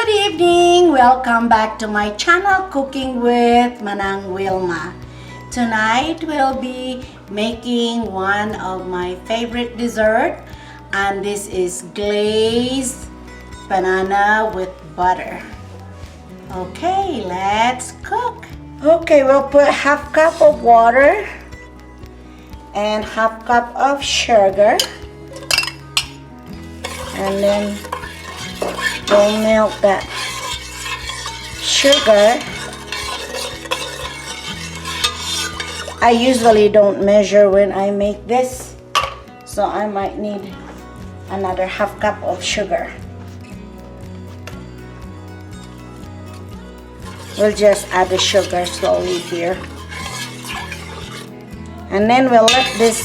Good evening! Welcome back to my channel, Cooking with Manang Wilma. Tonight we'll be making one of my favorite dessert, and this is glazed banana with butter. Okay, let's cook. Okay, we'll put half cup of water and half cup of sugar, and then we'll melt that sugar. I usually don't measure when I make this, so I might need another half cup of sugar. We'll just add the sugar slowly here. And then we'll let this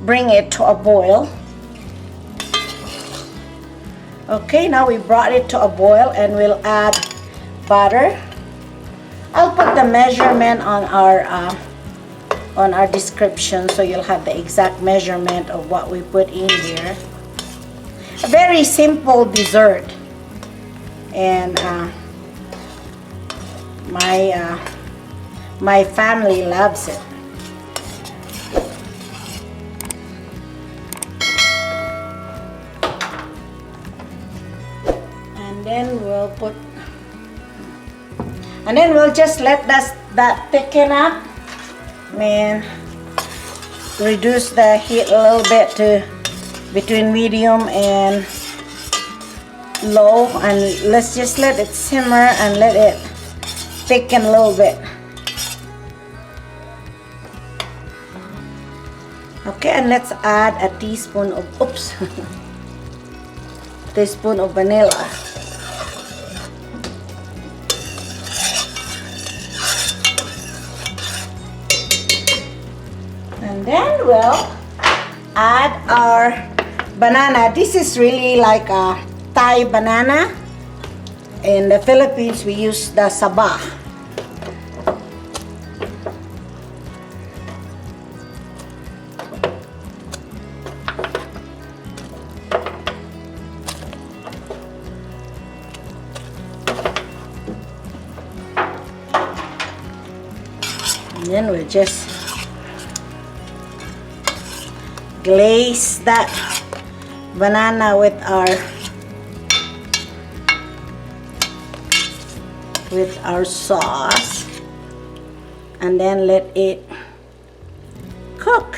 bring it to a boil. Okay, now we brought it to a boil and we'll add butter. I'll put the measurement on our description, so you'll have the exact measurement of what we put in here. A very simple dessert, and my family loves it. And then we'll just let that thicken up and reduce the heat a little bit to between medium and low, and let's just let it simmer and let it thicken a little bit. Okay, and let's add a teaspoon of teaspoon of vanilla. And then we'll add our banana. This is really like a Thai banana. In the Philippines, we use the saba. And then we'll just glaze that banana with our sauce, and then let it cook.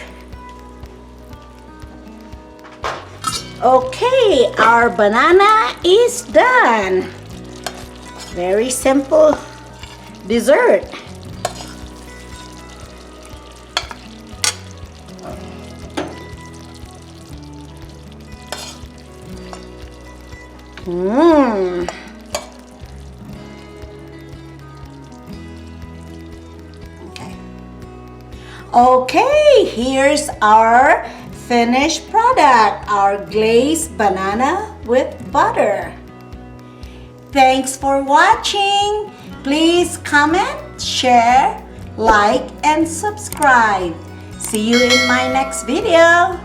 Okay, our banana is done. Very simple dessert. Okay, here's our finished product, our glazed banana with butter. Thanks for watching. Please comment, share, like, and subscribe. See you in my next video.